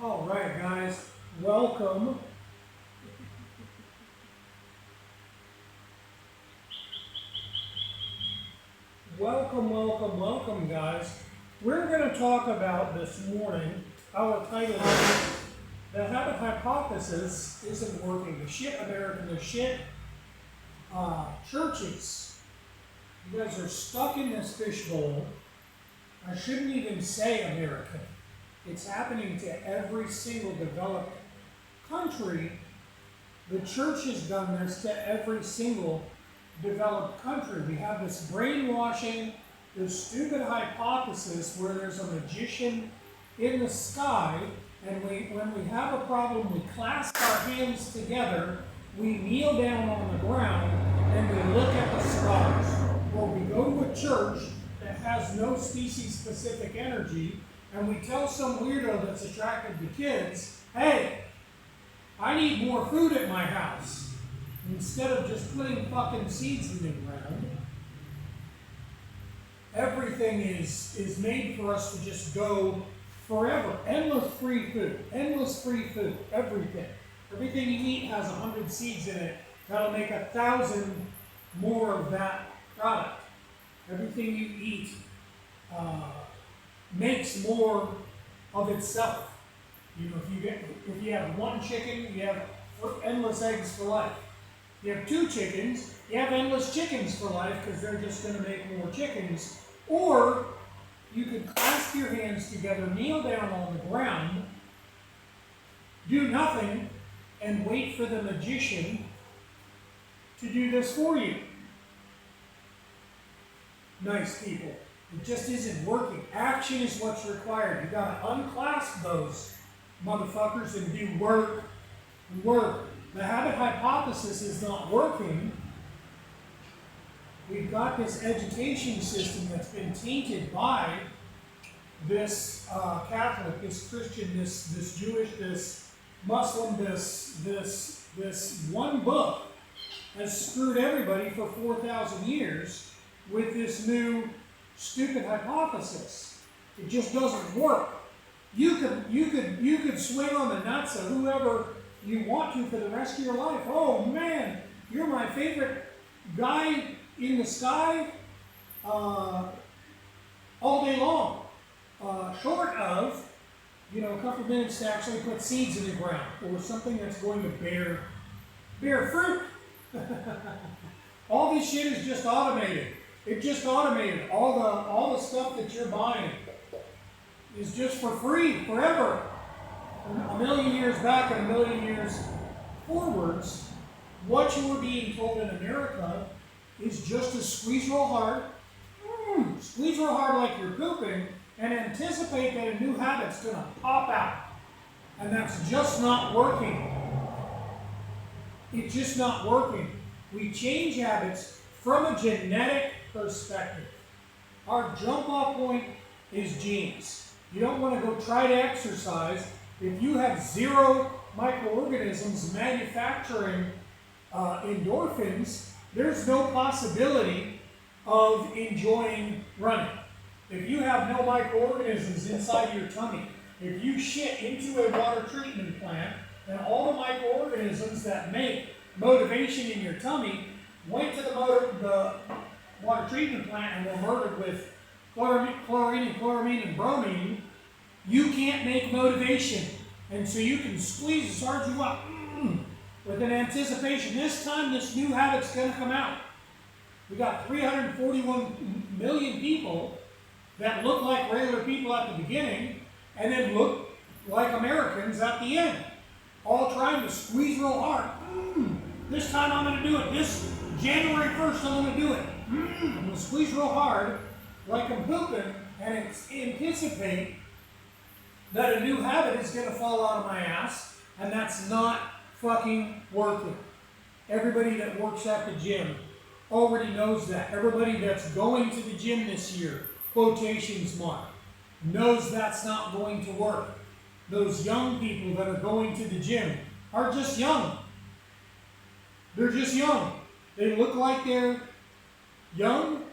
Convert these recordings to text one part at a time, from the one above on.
All right, guys, welcome. Welcome, guys. We're going to talk about this morning. Our title is The Habit Hypothesis Isn't Working. The shit American, the shit churches. You guys are stuck in this fishbowl. I shouldn't even say American. It's happening to every single developed country. The church has done this to every single developed country. We have this brainwashing, this stupid hypothesis where there's a magician in the sky, and when we have a problem, we clasp our hands together, we kneel down on the ground, and we look at the stars. Or we go to a church that has no species-specific energy, and we tell some weirdo that's attracted to kids, hey, I need more food at my house. Instead of just putting fucking seeds in the ground, everything is made for us to just go forever. Endless free food, everything. Everything you eat has 100 seeds in it. That'll make 1,000 more of that product. Everything you eat makes more of itself. You know, if you have one chicken, you have endless eggs for life. You have two chickens, you have endless chickens for life because they're just going to make more chickens. Or you could clasp your hands together, kneel down on the ground, do nothing, and wait for the magician to do this for you. Nice people. It just isn't working. Action is what's required. You got to unclasp those motherfuckers and do work. The habit hypothesis is not working. We've got this education system that's been tainted by this Catholic, this Christian, this Jewish, this Muslim, this one book has screwed everybody for 4,000 years with this new stupid hypothesis. It just doesn't work. You could swing on the nuts of whoever you want to for the rest of your life. Oh man, you're my favorite guy in the sky all day long. Short of, a couple of minutes to actually put seeds in the ground or something that's going to bear fruit. All this shit is just automated. It just automated. All the stuff that you're buying is just for free forever. A million years back and a million years forwards, what you were being told in America is just to squeeze real hard like you're pooping, and anticipate that a new habit's going to pop out. And that's just not working. It's just not working. We change habits from a genetic perspective. Our jump-off point is genes. You don't want to go try to exercise if you have zero microorganisms manufacturing endorphins. There's no possibility of enjoying running. If you have no microorganisms inside your tummy, if you shit into a water treatment plant, then all the microorganisms that make motivation in your tummy went to the water treatment plant and were murdered with chloramine, and bromine. You can't make motivation. And so you can squeeze as hard as you want with an anticipation. This time, this new habit's going to come out. We got 341 million people that look like regular people at the beginning and then look like Americans at the end. All trying to squeeze real hard. This time I'm going to do it. This January 1st I'm going to do it. I'm going to squeeze real hard like I'm pooping and anticipate that a new habit is going to fall out of my ass, and that's not fucking working. Everybody that works at the gym already knows that. Everybody that's going to the gym this year, quotations mark, knows that's not going to work. Those young people that are going to the gym are just young. They're just young. They look like they're young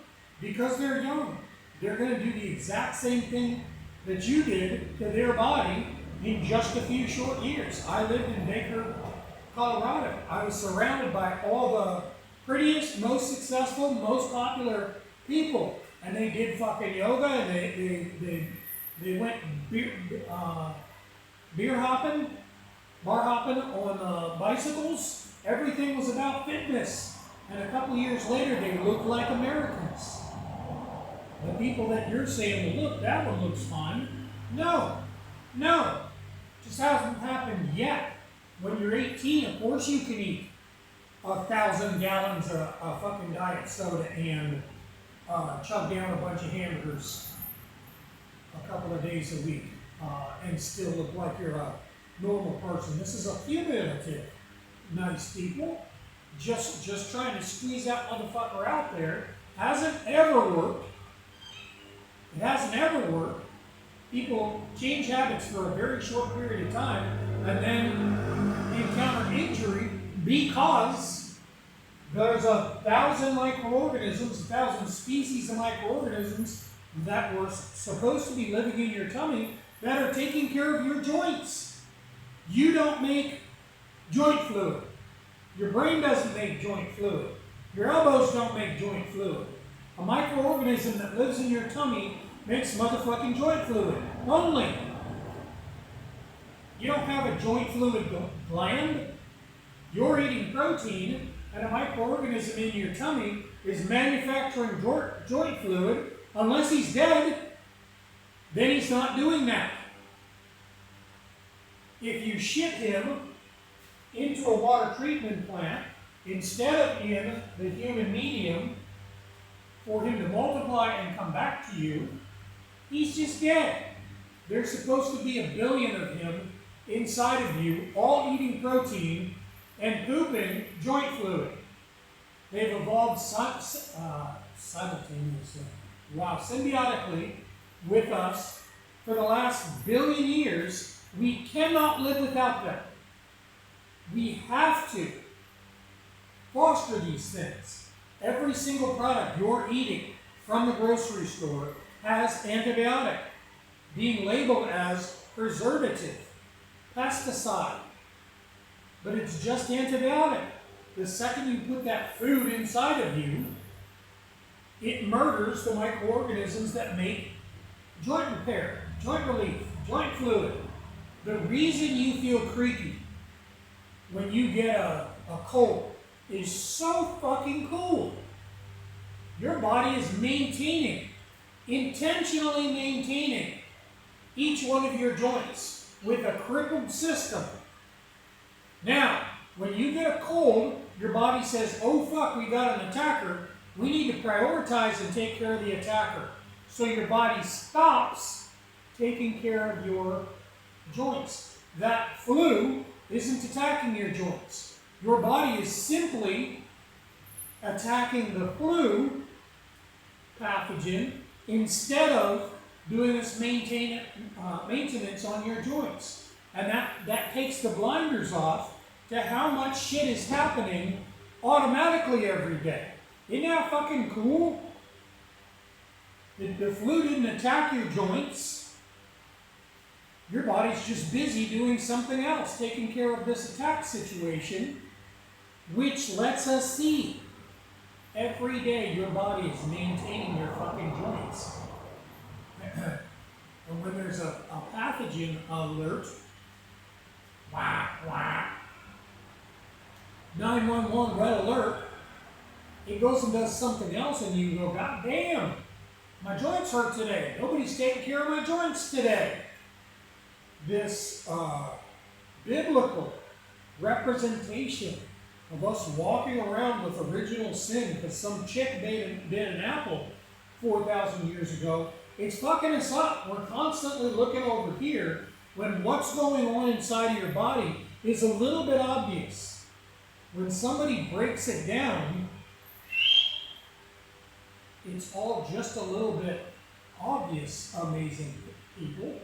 because they're young. They're going to do the exact same thing that you did to their body in just a few short years. I lived in Baker, Colorado. I was surrounded by all the prettiest, most successful, most popular people. And they did fucking yoga, and they went beer hopping, bar hopping on bicycles. Everything was about fitness. And a couple years later, they looked like Americans. The people that you're saying, well, look, that one looks fine. No, just hasn't happened yet. When you're 18, of course you can eat 1,000 gallons of fucking diet soda and chug down a bunch of hamburgers a couple of days a week and still look like you're a normal person. This is a cumulative, nice people. Just trying to squeeze that motherfucker out there. Hasn't ever worked. It hasn't ever worked. People change habits for a very short period of time and then encounter injury because there's 1,000 microorganisms, 1,000 species of microorganisms that were supposed to be living in your tummy that are taking care of your joints. You don't make joint fluid. Your brain doesn't make joint fluid. Your elbows don't make joint fluid. A microorganism that lives in your tummy makes motherfucking joint fluid. Only. You don't have a joint fluid gland. You're eating protein, and a microorganism in your tummy is manufacturing joint fluid. Unless he's dead, then he's not doing that. If you ship him into a water treatment plant, instead of in the human medium, for him to multiply and come back to you, he's just dead. There's supposed to be 1 billion of him inside of you, all eating protein and pooping joint fluid. They've evolved simultaneously, symbiotically with us for the last 1 billion years. We cannot live without them. We have to foster these things. Every single product you're eating from the grocery store has antibiotic, being labeled as preservative, pesticide, but it's just antibiotic. The second you put that food inside of you, it murders the microorganisms that make joint repair, joint relief, joint fluid. The reason you feel creaky when you get a cold is so fucking cool. Your body is intentionally maintaining each one of your joints with a crippled system. Now, when you get a cold, your body says, oh fuck, we got an attacker. We need to prioritize and take care of the attacker. So your body stops taking care of your joints. That flu isn't attacking your joints. Your body is simply attacking the flu pathogen instead of doing this maintenance on your joints. And that takes the blinders off to how much shit is happening automatically every day. Isn't that fucking cool? The flu didn't attack your joints. Your body's just busy doing something else, taking care of this attack situation, which lets us see every day your body is maintaining your fucking joints. And when there's a pathogen alert, whack, whack, 911 red alert, it goes and does something else, and you go, God damn, my joints hurt today. Nobody's taking care of my joints today. This biblical representation of us walking around with original sin because some chick bit an apple 4,000 years ago, it's fucking us up. We're constantly looking over here when what's going on inside of your body is a little bit obvious. When somebody breaks it down, it's all just a little bit obvious, amazing people.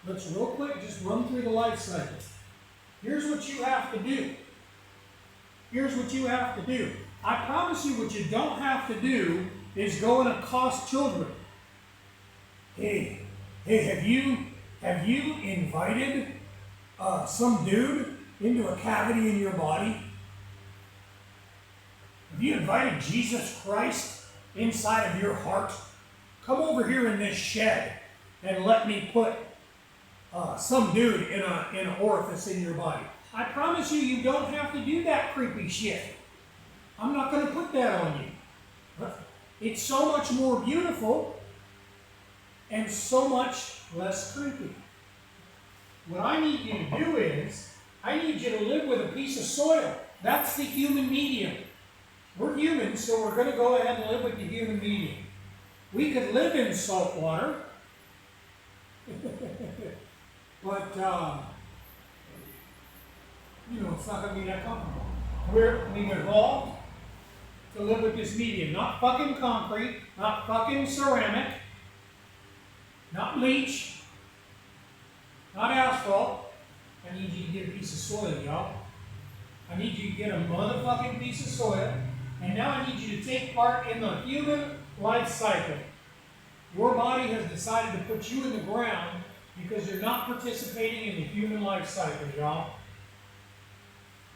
Let's real quick just run through the life cycle. Here's what you have to do. Here's what you have to do. I promise you what you don't have to do is go and accost children. Hey, have Have you invited some dude into a cavity in your body? Have you invited Jesus Christ inside of your heart? Come over here in this shed and let me put some dude in an orifice in your body. I promise you, you don't have to do that creepy shit. I'm not going to put that on you. It's so much more beautiful and so much less creepy. What I need you to do is, I need you to live with a piece of soil. That's the human medium. We're humans, so we're going to go ahead and live with the human medium. We could live in salt water, but, it's not going to be that comfortable. We've evolved to live with this medium. Not fucking concrete, not fucking ceramic, not bleach, not asphalt. I need you to get a piece of soil, y'all. I need you to get a motherfucking piece of soil. And now I need you to take part in the human life cycle. Your body has decided to put you in the ground because you're not participating in the human life cycle, y'all.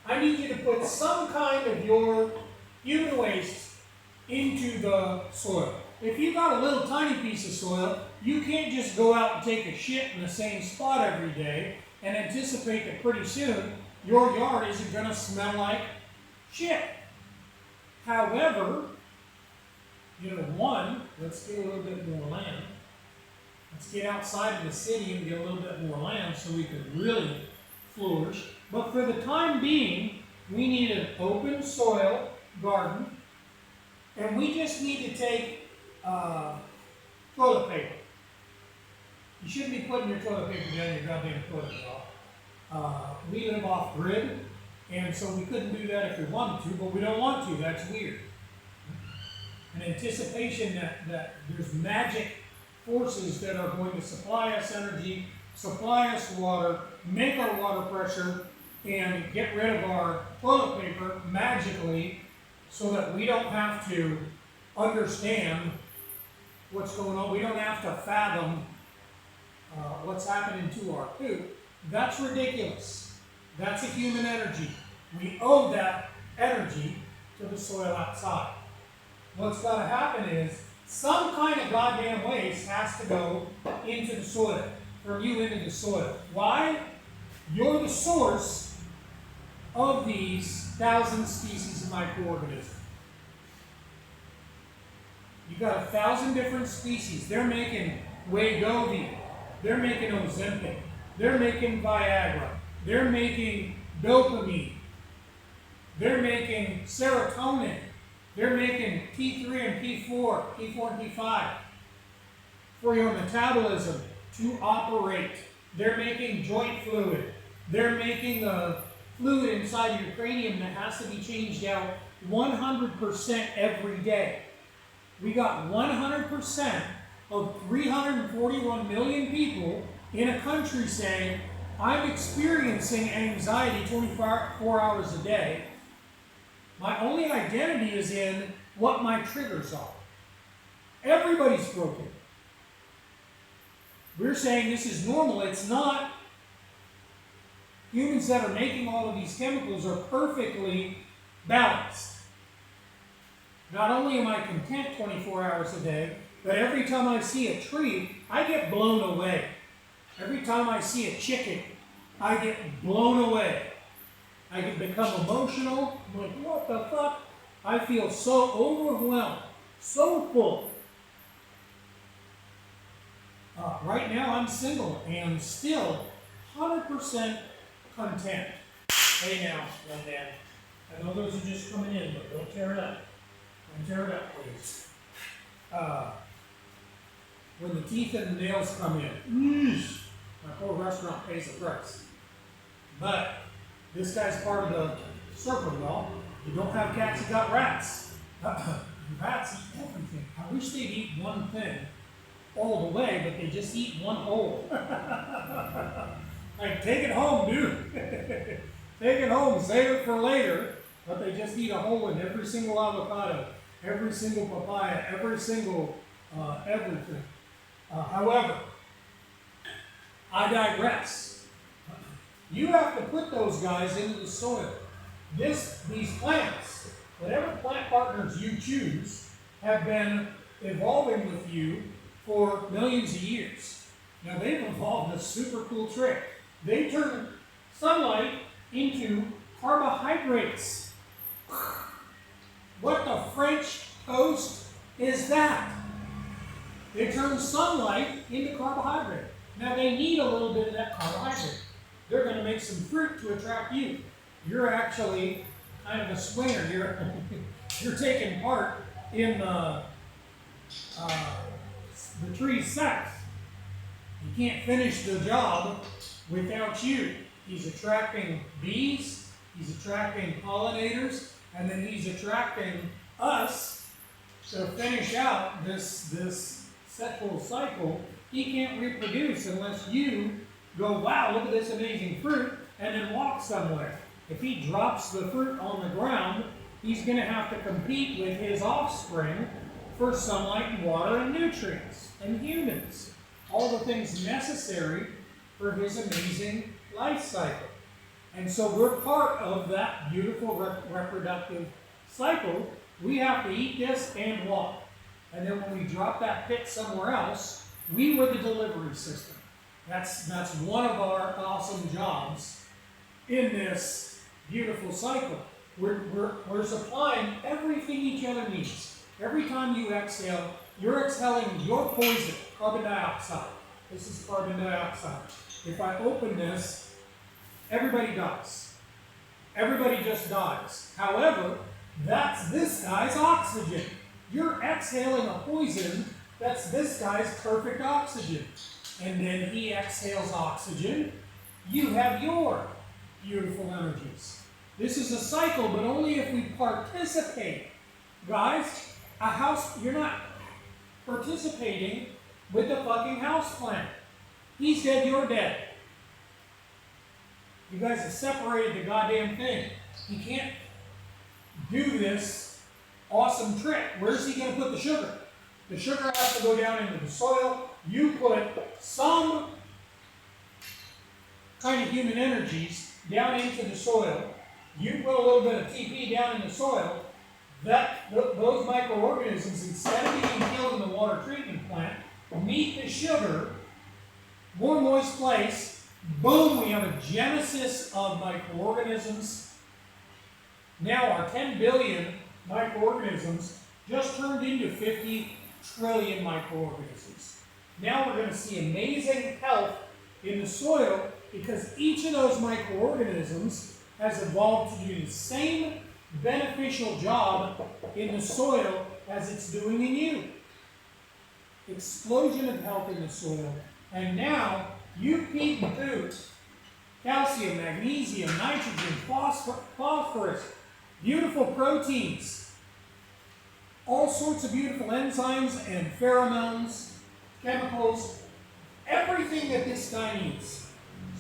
I need you to put some kind of your human waste into the soil. If you got a little tiny piece of soil, you can't just go out and take a shit in the same spot every day and anticipate that pretty soon your yard isn't going to smell like shit. However, let's get a little bit more land. Let's get outside of the city and get a little bit more land so we could really flourish. But for the time being, we need an open soil garden, and we just need to take toilet paper. You shouldn't be putting your toilet paper down your goddamn toilet, y'all. We live off grid, and so we couldn't do that if we wanted to, but we don't want to. That's weird. An anticipation that there's magic forces that are going to supply us energy, supply us water, make our water pressure, and get rid of our toilet paper magically so that we don't have to understand what's going on. We don't have to fathom what's happening to our poop. That's ridiculous. That's a human energy. We owe that energy to the soil outside. What's got to happen is some kind of goddamn waste has to go into the soil, from you into the soil. Why? You're the source of these 1,000 species of microorganisms. You got 1,000 different species. They're making Wegovy. They're making Ozempic. They're making Viagra. They're making dopamine. They're making serotonin. They're making T3 and T4 and T5 for your metabolism to operate. They're making joint fluid. They're making the fluid inside your cranium that has to be changed out 100% every day. We got 100% of 341 million people in a country saying, I'm experiencing anxiety 24 hours a day. My only identity is in what my triggers are. Everybody's broken. We're saying this is normal. It's not. Humans that are making all of these chemicals are perfectly balanced. Not only am I content 24 hours a day, but every time I see a tree, I get blown away. Every time I see a chicken, I get blown away. I can become emotional. I'm like, what the fuck? I feel so overwhelmed, so full. Right now I'm single and still 100% content. Hey now, young man. I know those are just coming in, but don't tear it up. Don't tear it up, please. When the teeth and the nails come in, my whole restaurant pays the price. But this guy's part of the circle, y'all. You don't have cats, you got rats. Rats eat everything. I wish they'd eat one thing all the way, but they just eat one whole. Like, take it home, dude. Take it home, save it for later. But they just eat a hole in every single avocado, every single papaya, every single everything. However, I digress. You have to put those guys into the soil. These plants, whatever plant partners you choose, have been evolving with you for millions of years. Now they've evolved a super cool trick. They turn sunlight into carbohydrates. What the French toast is that? They turn sunlight into carbohydrate. Now they need a little bit of that carbohydrate. They're going to make some fruit to attract you. You're actually kind of a swinger. You're taking part in the tree's sex. He can't finish the job without you. He's attracting bees, he's attracting pollinators, and then he's attracting us to finish out this sexual cycle. He can't reproduce unless you go, wow, look at this amazing fruit, and then walk somewhere. If he drops the fruit on the ground, he's going to have to compete with his offspring for sunlight and water and nutrients and humans. All the things necessary for his amazing life cycle. And so we're part of that beautiful reproductive cycle. We have to eat this and walk. And then when we drop that pit somewhere else, we were the delivery system. That's one of our awesome jobs in this beautiful cycle. We're supplying everything each other needs. Every time you exhale, you're exhaling your poison, carbon dioxide. This is carbon dioxide. If I open this, everybody dies. Everybody just dies. However, that's this guy's oxygen. You're exhaling a poison that's this guy's perfect oxygen. And then he exhales oxygen. You have your beautiful energies. This is a cycle, but only if we participate. Guys, you're not participating with the fucking house plant. He's dead, you're dead. You guys have separated the goddamn thing. He can't do this awesome trick. Where's he going to put the sugar? The sugar has to go down into the soil. You put some kind of human energies down into the soil. You put a little bit of TP down in the soil. Those microorganisms, instead of being killed in the water treatment plant, meet the sugar, more moist place. Boom, we have a genesis of microorganisms. Now our 10 billion microorganisms just turned into 50 trillion microorganisms. Now we're going to see amazing health in the soil because each of those microorganisms has evolved to do the same beneficial job in the soil as it's doing in you. Explosion of health in the soil. And now you eat food, calcium, magnesium, nitrogen, phosphorus, beautiful proteins, all sorts of beautiful enzymes and pheromones, chemicals, everything that this guy needs.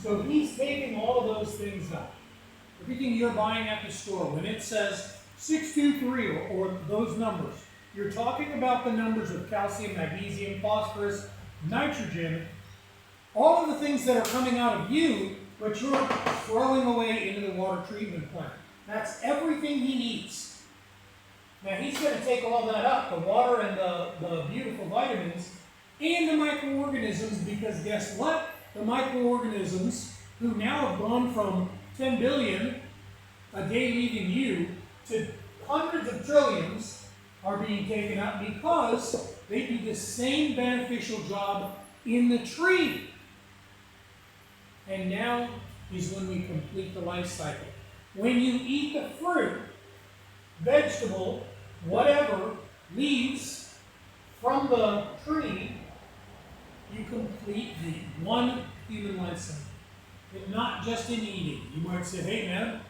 So he's taking all of those things up. Everything you're buying at the store, when it says 623 or those numbers, you're talking about the numbers of calcium, magnesium, phosphorus, nitrogen, all of the things that are coming out of you, but you're throwing away into the water treatment plant. That's everything he needs. Now he's going to take all that up, the water and the beautiful vitamins, and the microorganisms, because guess what? The microorganisms, who now have gone from 10 billion a day leaving you to hundreds of trillions, are being taken up because they do the same beneficial job in the tree. And now is when we complete the life cycle. When you eat the fruit, vegetable, whatever, leaves from the tree, you complete the one human life cycle. And not just in eating. You might say, hey man,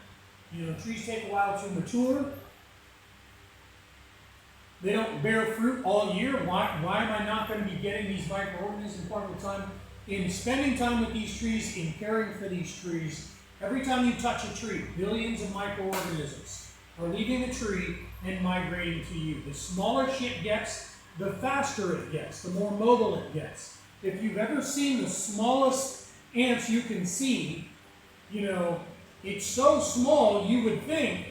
trees take a while to mature. They don't bear fruit all year. Why am I not going to be getting these microorganisms part of the time? In spending time with these trees, in caring for these trees, every time you touch a tree, billions of microorganisms are leaving the tree and migrating to you. The smaller shit gets, the faster it gets, the more mobile it gets. If you've ever seen the smallest ants you can see, it's so small you would think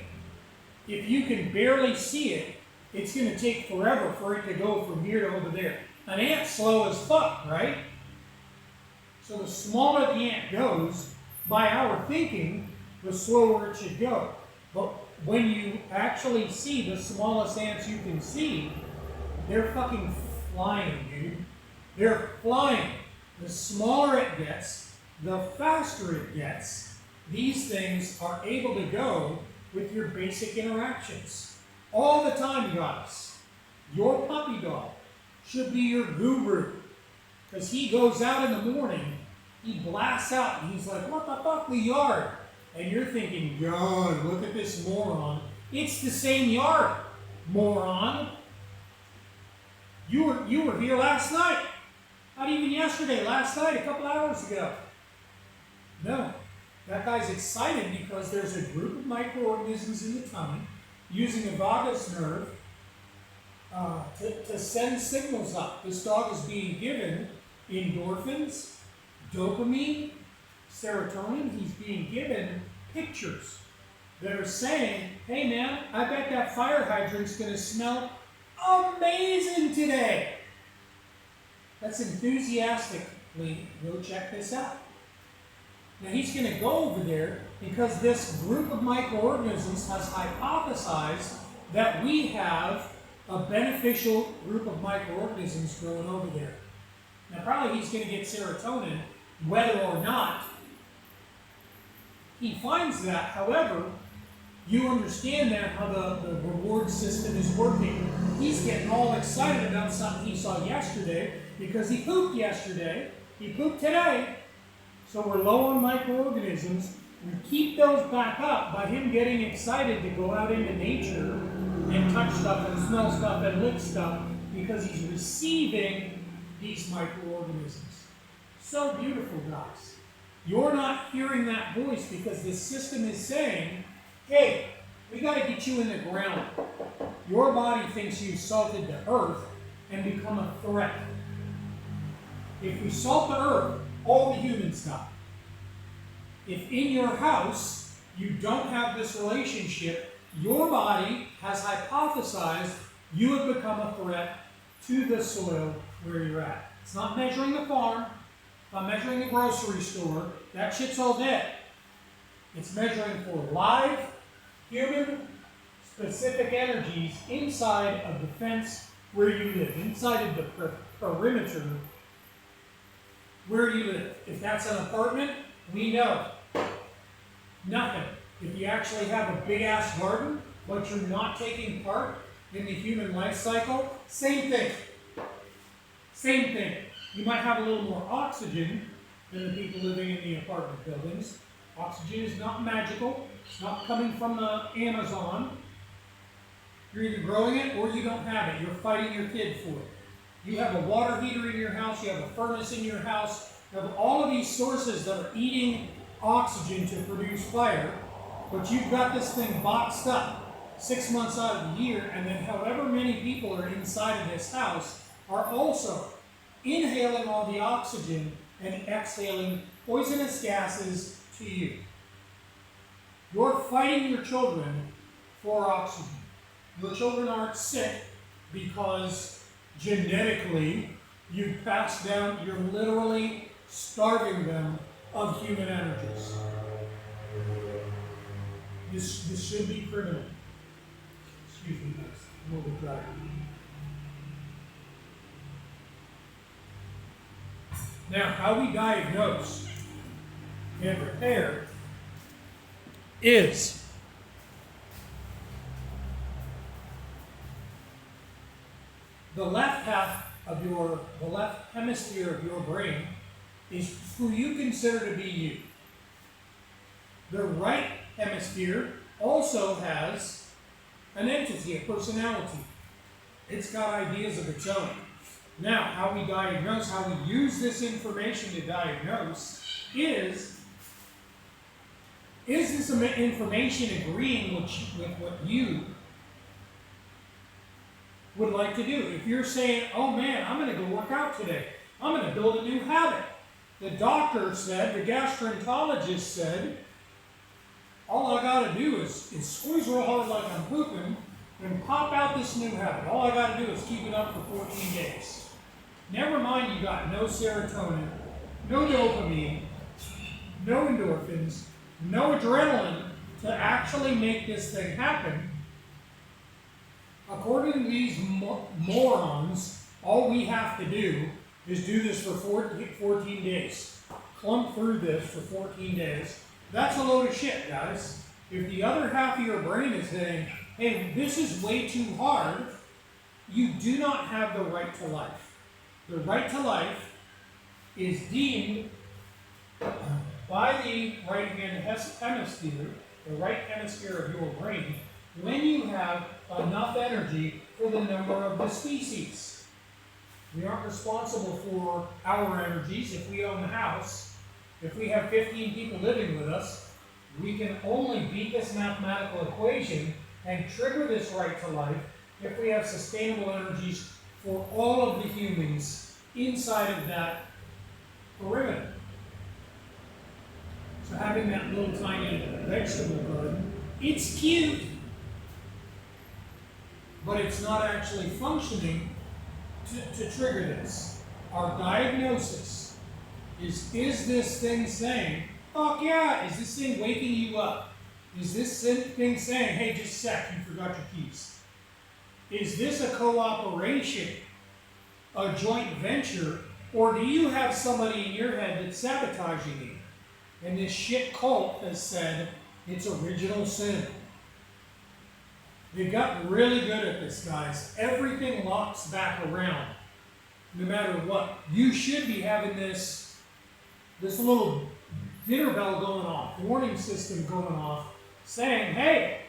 if you can barely see it, it's going to take forever for it to go from here to over there. An ant's slow as fuck, right? So the smaller the ant goes, by our thinking, the slower it should go. But when you actually see the smallest ants you can see, they're fucking flying, dude. They're flying. The smaller it gets, the faster it gets. These things are able to go with your basic interactions. All the time, guys. Your puppy dog should be your guru. Because he goes out in the morning, he blasts out, and he's like, what the fuck, the yard? And you're thinking, God, look at this moron. It's the same yard, moron. You were here last night. Not even yesterday, last night, a couple hours ago. No. That guy's excited because there's a group of microorganisms in the tummy using a vagus nerve to send signals up. This dog is being given endorphins, dopamine, serotonin. He's being given pictures that are saying, hey man, I bet that fire hydrant's going to smell amazing today. Let's enthusiastically go check this out. Now he's going to go over there because this group of microorganisms has hypothesized that we have a beneficial group of microorganisms growing over there. Now probably he's going to get serotonin, whether or not he finds that. However, you understand that how the reward system is working. He's getting all excited about something he saw yesterday because he pooped yesterday, he pooped today. So we're low on microorganisms. We keep those back up by him getting excited to go out into nature and touch stuff and smell stuff and lick stuff because he's receiving these microorganisms. So beautiful, guys. You're not hearing that voice because the system is saying, hey, we got to get you in the ground. Your body thinks you salted the earth and become a threat. If we salt the earth, all the humans die. If in your house you don't have this relationship, your body has hypothesized you have become a threat to the soil where you're at. It's not measuring the farm, it's not measuring the grocery store. That shit's all dead. It's measuring for live, human, specific energies inside of the fence where you live, inside of the perimeter where you live. If that's an apartment, we know. Nothing. If you actually have a big-ass garden, but you're not taking part in the human life cycle, same thing. Same thing. You might have a little more oxygen than the people living in the apartment buildings. Oxygen is not magical. It's not coming from the Amazon. You're either growing it or you don't have it. You're fighting your kid for it. You have a water heater in your house. You have a furnace in your house. You have all of these sources that are eating oxygen to produce fire, but you've got this thing boxed up 6 months out of the year, and then however many people are inside of this house are also inhaling all the oxygen and exhaling poisonous gases to you. You're fighting your children for oxygen. Your children aren't sick because genetically you've passed down, you're literally starving them of human energies. This should be criminal. Excuse me, guys. I'm a little dry. Now, how we diagnose and repair is the left hemisphere of your brain is who you consider to be you. The right hemisphere also has an entity, a personality. It's got ideas of its own. Now, how we diagnose, how we use this information to diagnose is this information agreeing with what you would like to do? If you're saying, oh man, I'm going to go work out today. I'm going to build a new habit. The doctor said, the gastroenterologist said, all I got to do is squeeze real hard like I'm pooping and pop out this new habit. All I got to do is keep it up for 14 days. Never mind you got no serotonin, no dopamine, no endorphins, no adrenaline to actually make this thing happen. According to these morons, all we have to do is do this for 14 days. Clump through this for 14 days. That's a load of shit, guys. If the other half of your brain is saying, hey, this is way too hard, you do not have the right to life. The right to life is deemed by the right-hand hemisphere, the right hemisphere of your brain, when you have enough energy for the number of the species. We aren't responsible for our energies. If we own the house, if we have 15 people living with us, we can only beat this mathematical equation and trigger this right to life if we have sustainable energies for all of the humans inside of that perimeter. So having that little tiny vegetable garden, it's cute, but it's not actually functioning to trigger this. Our diagnosis is this thing saying, fuck yeah, is this thing waking you up? Is this thing saying, hey, just a sec, you forgot your keys? Is this a cooperation, a joint venture, or do you have somebody in your head that's sabotaging you? And this shit cult has said it's original sin. They got really good at this, guys. Everything locks back around, no matter what. You should be having this little dinner bell going off, warning system going off, saying, hey,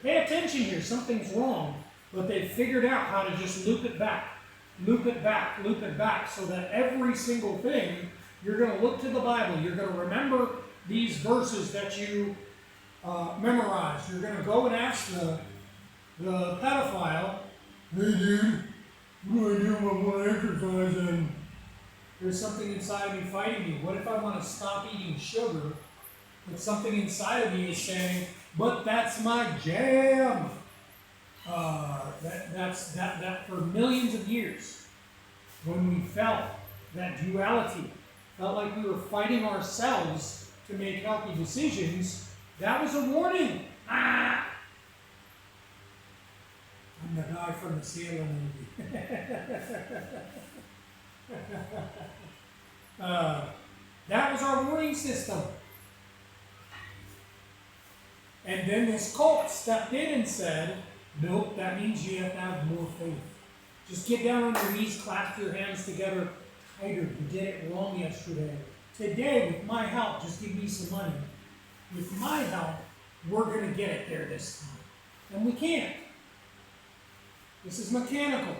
pay attention here, something's wrong. But they figured out how to just loop it back, loop it back, loop it back, so that every single thing, you're going to look to the Bible, you're going to remember these verses that you memorized. You're going to go and ask the pedophile, hey dude, what do I do if I want to exercise and there's something inside of me fighting me? What if I want to stop eating sugar, but something inside of me is saying, but that's my jam? That for millions of years, when we felt that duality, felt like we were fighting ourselves to make healthy decisions, that was a warning. Ah! I'm the guy from the Sailor movie. That was our warning system. And then this cult stepped in and said, nope, that means you have to have more faith. Just get down on your knees, clasp your hands together tighter. You did it wrong yesterday. Today, with my help, just give me some money. With my help, we're going to get it there this time. And we can't. This is mechanical.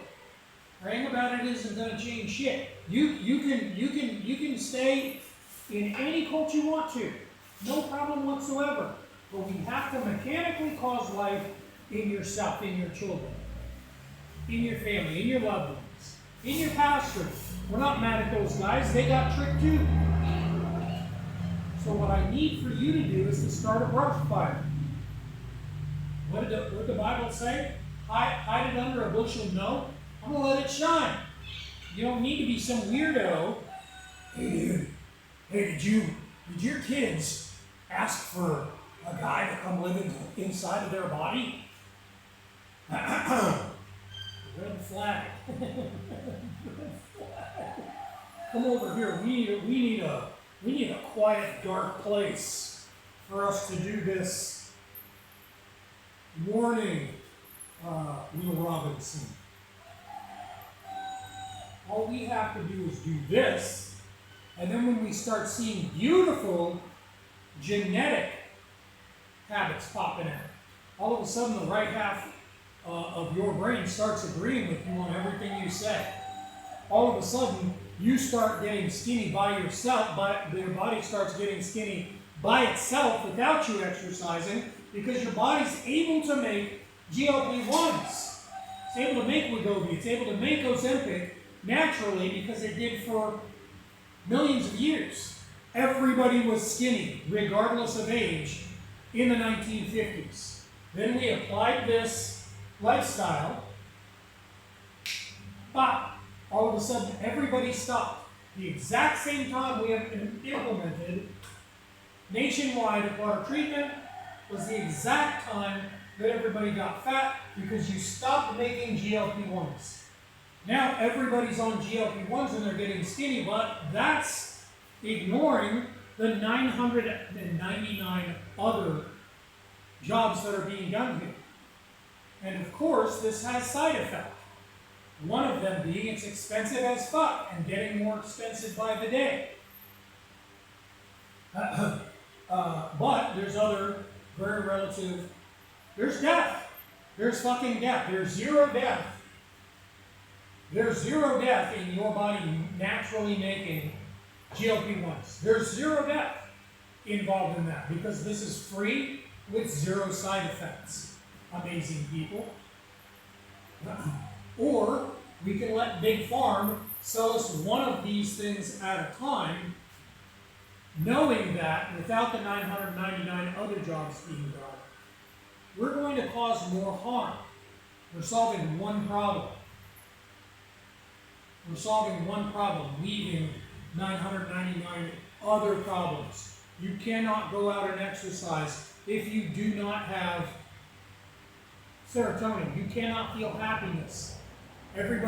Praying about it isn't going to change shit. You can stay in any cult you want to. No problem whatsoever. But we have to mechanically cause life in yourself, in your children, in your family, in your loved ones, in your pastor. We're not mad at those guys. They got tricked too. So what I need for you to do is to start a brush fire. What did the Bible say? Hide it under a bushel? No. I'm going to let it shine. You don't need to be some weirdo. Hey, dude. Hey, did your kids ask for a guy to come live inside of their body? Red flag. Come over here. We need a quiet, dark place for us to do this warning, Will Robinson. All we have to do is do this, and then when we start seeing beautiful genetic habits popping out, all of a sudden the right half of your brain starts agreeing with you on everything you say. All of a sudden, you start getting skinny by yourself, but your body starts getting skinny by itself without you exercising, because your body's able to make GLP-1s. It's able to make Wegovy. It's able to make Ozempic naturally, because it did for millions of years. Everybody was skinny, regardless of age, in the 1950s. Then we applied this lifestyle, but all of a sudden everybody stopped. The exact same time we have implemented nationwide aquatic treatment was the exact time that everybody got fat because you stopped making GLP-1s. Now everybody's on GLP-1s and they're getting skinny, but that's ignoring the 999 other jobs that are being done here. And of course, this has side effects. One of them being it's expensive as fuck and getting more expensive by the day. But there's other very relative. There's death. There's fucking death. There's zero death. There's zero death in your body naturally making GLP-1s. There's zero death involved in that because this is free with zero side effects. Amazing people. Or we can let Big Farm sell us one of these things at a time, knowing that without the 999 other jobs being done, we're going to cause more harm. We're solving one problem. We're solving one problem, leaving 999 other problems. You cannot go out and exercise if you do not have serotonin. You cannot feel happiness. Every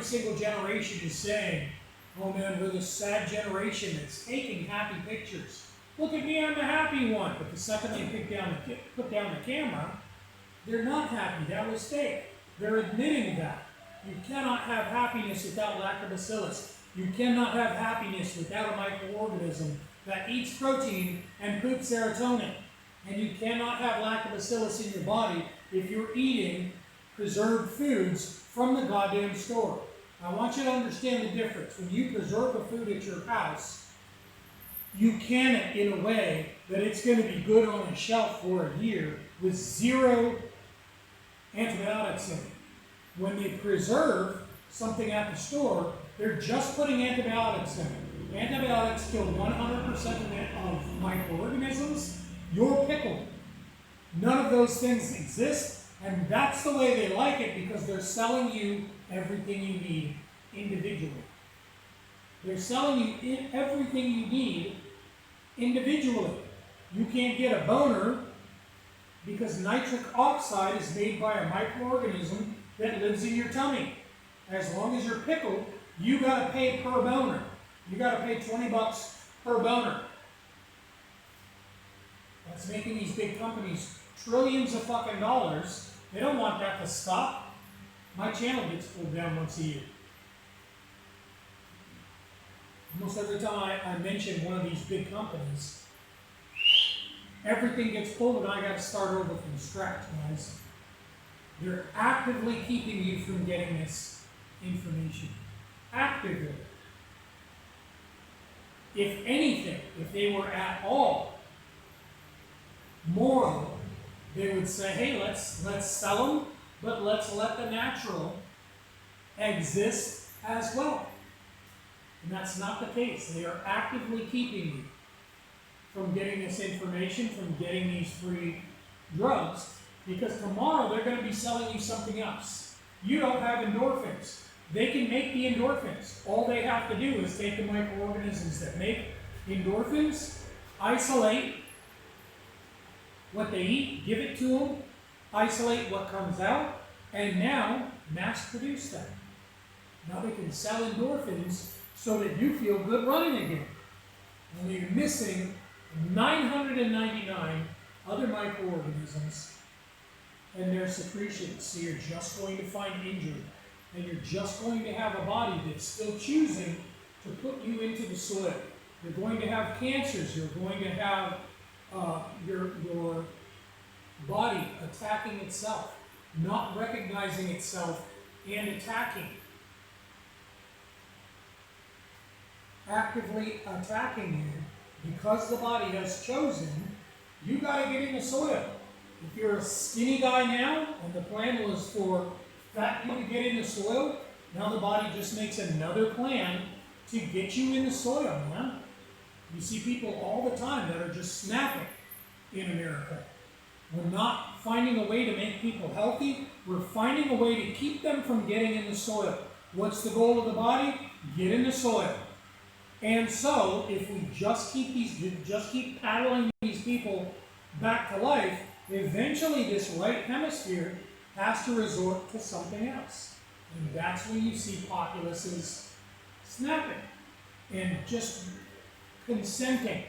single generation is saying, oh man, we're this sad generation that's taking happy pictures. Look at me, I'm the happy one. But the second they put down the camera, they're not happy. That was fake. They're admitting that. You cannot have happiness without lactobacillus. You cannot have happiness without a microorganism that eats protein and poops serotonin. And you cannot have lactobacillus in your body if you're eating preserved foods from the goddamn store. I want you to understand the difference. When you preserve a food at your house, you can it in a way that it's going to be good on a shelf for a year with zero antibiotics in it. When they preserve something at the store, they're just putting antibiotics in it. Antibiotics kill 100% of microorganisms. You're pickled. None of those things exist, and that's the way they like it because they're selling you everything you need individually. They're selling you everything you need individually. You can't get a boner because nitric oxide is made by a microorganism that lives in your tummy. As long as you're pickled, you gotta pay per boner. You gotta pay $20 per boner. That's making these big companies trillions of fucking dollars. They don't want that to stop. My channel gets pulled down once a year. Almost every time I mention one of these big companies, everything gets pulled and I got to start over from scratch, guys. They're actively keeping you from getting this information. Actively. If anything, if they were at all moral, they would say, hey, let's sell them, but let's let the natural exist as well. And that's not the case. They are actively keeping you from getting this information, from getting these free drugs, because tomorrow they're going to be selling you something else. You don't have endorphins. They can make the endorphins. All they have to do is take the microorganisms that make endorphins, isolate what they eat, give it to them, isolate what comes out, and now mass produce them. Now they can sell endorphins so that you feel good running again. And you're missing 999 other microorganisms and their secretions. So you're just going to find injury. And you're just going to have a body that's still choosing to put you into the soil. You're going to have cancers. You're going to have your body attacking itself, not recognizing itself and attacking. Actively attacking you because the body has chosen, you got to get in the soil. If you're a skinny guy now and the plan was for fat you to get in the soil, now the body just makes another plan to get you in the soil, man. You see people all the time that are just snapping in America. We're not finding a way to make people healthy. We're finding a way to keep them from getting in the soil. What's the goal of the body? Get in the soil. And so, if we just keep paddling these people back to life, eventually this right hemisphere has to resort to something else. And that's when you see populaces snapping and just consenting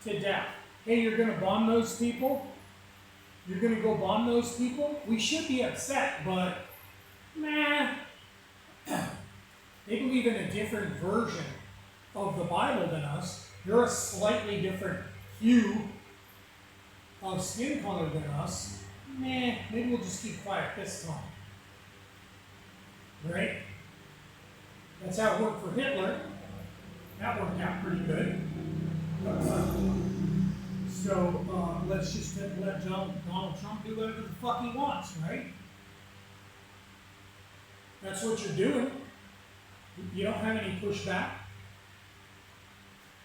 to death. Hey, you're going to bomb those people? You're going to go bomb those people? We should be upset, but nah. They believe in a different version of the Bible than us. They're a slightly different hue of skin color than us. Nah, maybe we'll just keep quiet this time. Right? That's how it worked for Hitler. That worked out pretty good. So let's just let Donald Trump do whatever the fuck he wants, right? That's what you're doing. You don't have any pushback.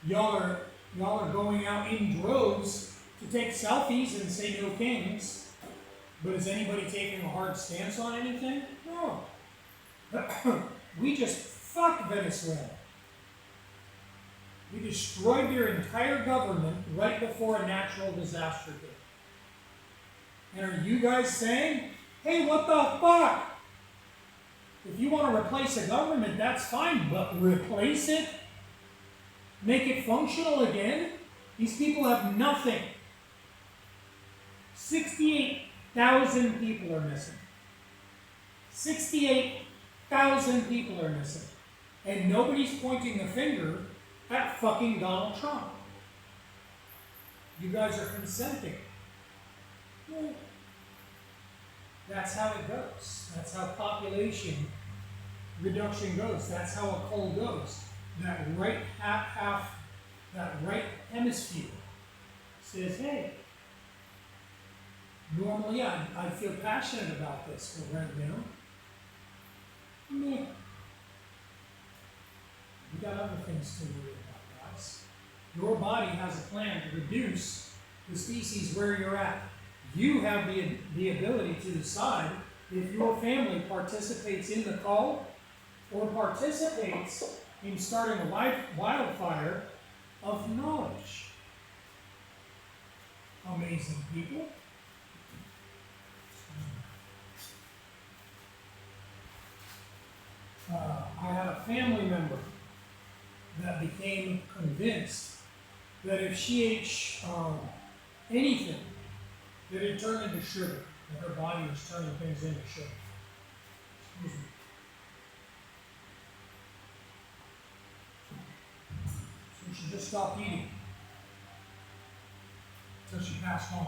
Y'all are going out in droves to take selfies and say no kings. But is anybody taking a hard stance on anything? No. We just fucked Venezuela. We destroyed their entire government right before a natural disaster hit. And are you guys saying, hey, what the fuck? If you want to replace a government, that's fine, but replace it? Make it functional again? These people have nothing. 68,000 people are missing. 68,000 people are missing. And nobody's pointing the finger at fucking Donald Trump. You guys are consenting. Well, that's how it goes. That's how population reduction goes. That's how a cold goes. That right that right hemisphere says, hey, normally I feel passionate about this, but right now, meh. You got other things to worry about, guys. Your body has a plan to reduce the species where you're at. You have the ability to decide if your family participates in the call or participates in starting a wildfire of knowledge. Amazing people. I had a family member that became convinced that if she ate anything, that it turned into sugar, that her body was turning things into sugar. Excuse me. So she just stopped eating until she passed on.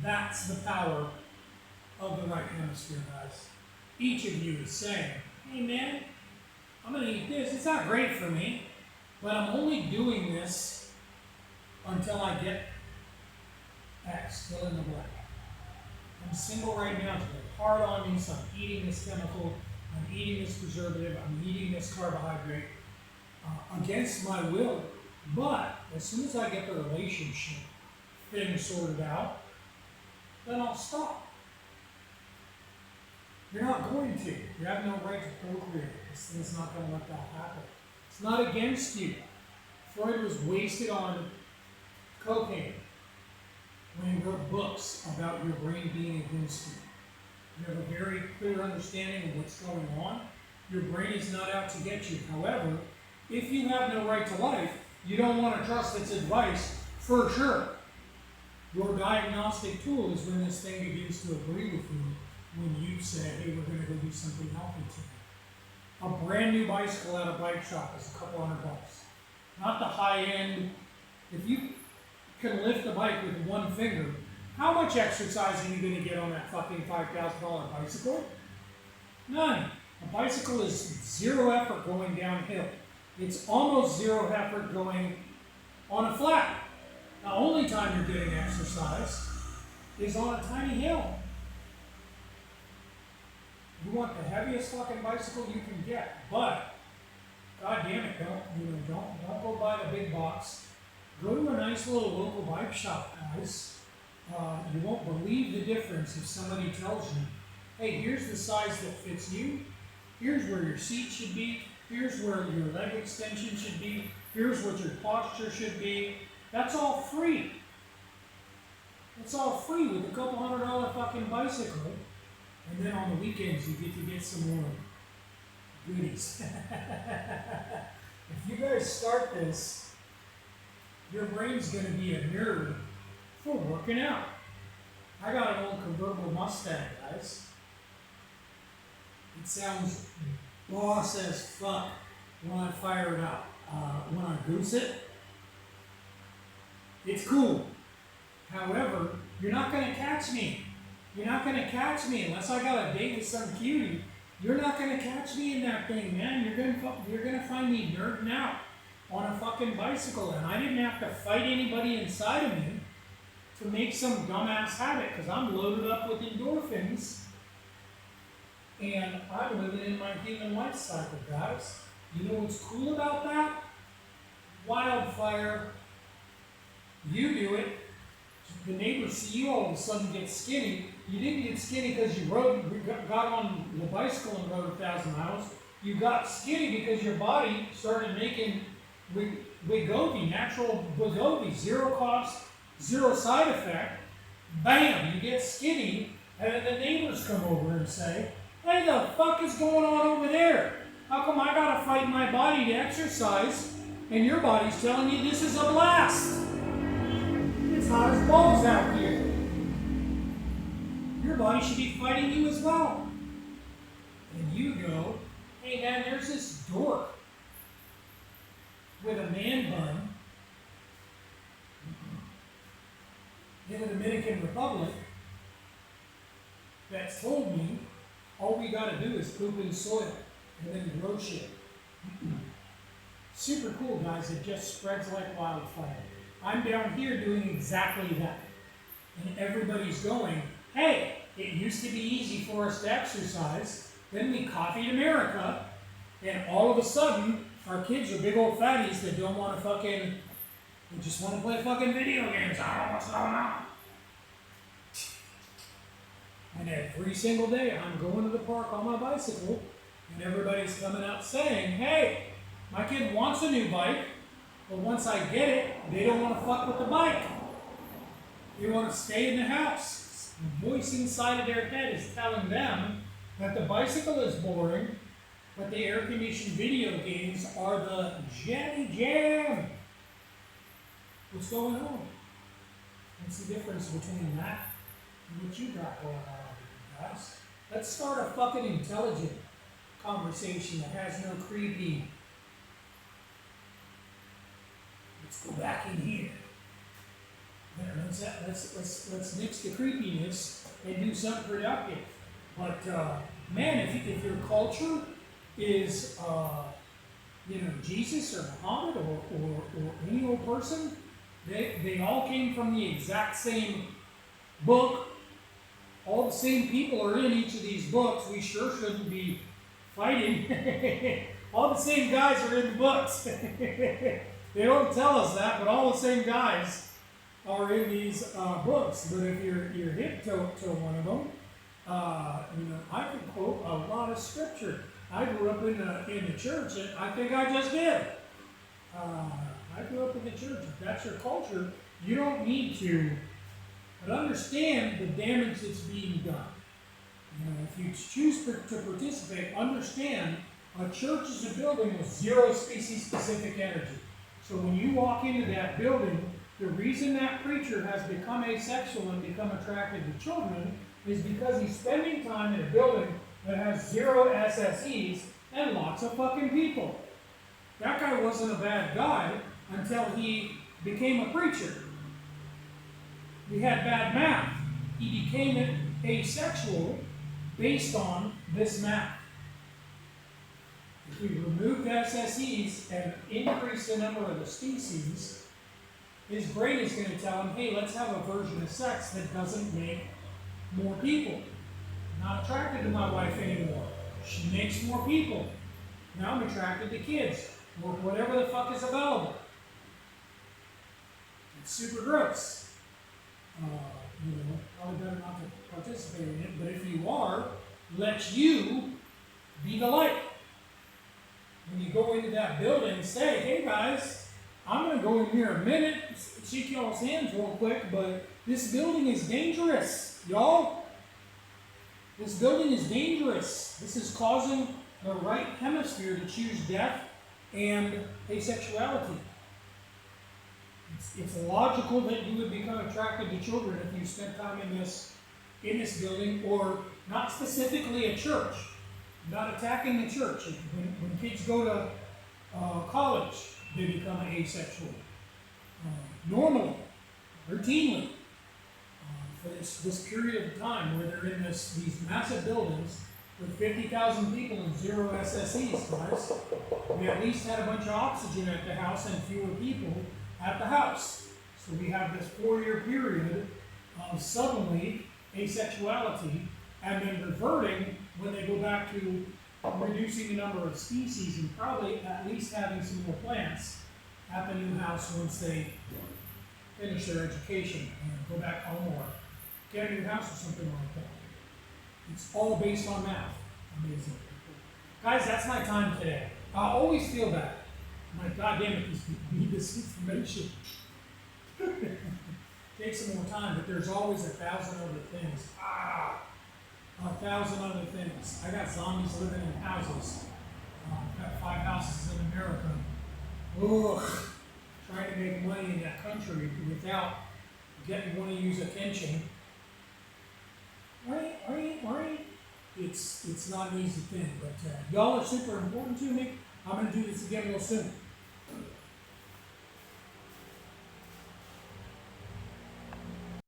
That's the power of the right hemisphere, guys. Each of you is saying, hey man, I'm going to eat this. It's not great for me, but I'm only doing this until I get X, fill in the blank. I'm single right now, it's been hard on me, so I'm eating this chemical, I'm eating this preservative, I'm eating this carbohydrate against my will. But as soon as I get the relationship thing sorted out, then I'll stop. You're not going to. You have no right to procreate. This thing's not going to let that happen. It's not against you. Freud was wasted on cocaine when he wrote books about your brain being against you. You have a very clear understanding of what's going on. Your brain is not out to get you. However, if you have no right to life, you don't want to trust its advice for sure. Your diagnostic tool is when this thing begins to agree with you, when you say, hey, we're going to go do something healthy today. A brand new bicycle at a bike shop is a couple $100. Not the high end. If you can lift the bike with one finger, how much exercise are you going to get on that fucking $5,000 bicycle? None. A bicycle is zero effort going downhill. It's almost zero effort going on a flat. The only time you're getting exercise is on a tiny hill. You want the heaviest fucking bicycle you can get, but god damn it, don't go buy the big box. Go to a nice little local bike shop, guys. You won't believe the difference if somebody tells you, hey, here's the size that fits you. Here's where your seat should be. Here's where your leg extension should be. Here's what your posture should be. That's all free. It's all free with a couple $100 fucking bicycle. And then on the weekends, you get some more goodies. If you guys start this, your brain's going to be a nerd for working out. I got an old convertible Mustang, guys. It sounds boss as fuck when I fire it up. When I goose it, it's cool. However, you're not going to catch me. You're not going to catch me unless I got a date with some cutie. You're not going to catch me in that thing, man. You're going to find me nerding out on a fucking bicycle. And I didn't have to fight anybody inside of me to make some dumbass habit because I'm loaded up with endorphins and I'm living in my human life cycle, guys. You know what's cool about that? Wildfire. You do it. The neighbors see you all of a sudden get skinny. You didn't get skinny because you got on the bicycle and rode 1,000 miles. You got skinny because your body started making Wegovy, natural Wegovy, zero cost, zero side effect. Bam, you get skinny, and then the neighbors come over and say, hey, the fuck is going on over there? How come I gotta fight my body to exercise, and your body's telling you this is a blast? It's hot as balls out here. Your body should be fighting you as well. And you go, hey man, there's this dork with a man bun in the Dominican Republic that's told me all we gotta do is poop in soil and then grow shit. Super cool, guys. It just spreads like wildfire. I'm down here doing exactly that. And everybody's going, hey, it used to be easy for us to exercise. Then we copied America. And all of a sudden, our kids are big old fatties that don't want to they just want to play fucking video games. I don't know what's going on. And every single day, I'm going to the park on my bicycle, and everybody's coming out saying, hey, my kid wants a new bike, but once I get it, they don't want to fuck with the bike. They want to stay in the house. The voice inside of their head is telling them that the bicycle is boring, but the air-conditioned video games are the jammy jam. What's going on? What's the difference between that and what you got going on, guys? Let's start a fucking intelligent conversation that has no creepy. Let's go back in here. Let's nix the creepiness and do something productive. But man, if your culture is Jesus or Muhammad or any old person, they all came from the exact same book. All the same people are in each of these books. We sure shouldn't be fighting. All the same guys are in the books. They don't tell us that, but all the same guys are in these books. But if you're hip to one of them, I can quote a lot of scripture. I grew up in the church, and I think I just did. I grew up in the church. If that's your culture, you don't need to, but understand the damage that's being done. If you choose to participate, understand a church is a building with zero species-specific energy. So when you walk into that building, the reason that preacher has become asexual and become attracted to children is because he's spending time in a building that has zero SSEs and lots of fucking people. That guy wasn't a bad guy until he became a preacher. He had bad math. He became asexual based on this math. If we remove the SSEs and increase the number of the species, his brain is going to tell him, hey, let's have a version of sex that doesn't make more people. Not attracted to my wife anymore. She makes more people. Now I'm attracted to kids, or whatever the fuck is available. It's super gross. Probably better not to participate in it, but if you are, let you be the light. When you go into that building, say, hey guys, I'm going to go in here a minute, shake y'all's hands real quick, but this building is dangerous, y'all. This building is dangerous. This is causing the right hemisphere to choose death and asexuality. It's logical that you would become attracted to children if you spent time in this building, or not specifically a church. I'm not attacking the church. When kids go to college, they become asexual. Normally, routinely, for this period of time where they're in these massive buildings with 50,000 people and 0 SSEs, guys. We at least had a bunch of oxygen at the house and fewer people at the house. So we have this 4-year period of suddenly asexuality and then reverting when they go back to reducing the number of species and probably at least having some more plants at the new house once they finish their education and go back home or get a new house or something like that. It's all based on math. Amazing. Guys, that's my time today. I always feel bad. I'm like, God damn it, these people need this information. Take some more time, but there's always 1,000 other things. 1,000 other things. I got zombies living in houses. I've got 5 houses in America. Ugh. Trying to make money in that country without getting one of you's attention. It's not an easy thing, but y'all are super important to me. I'm going to do this again real soon.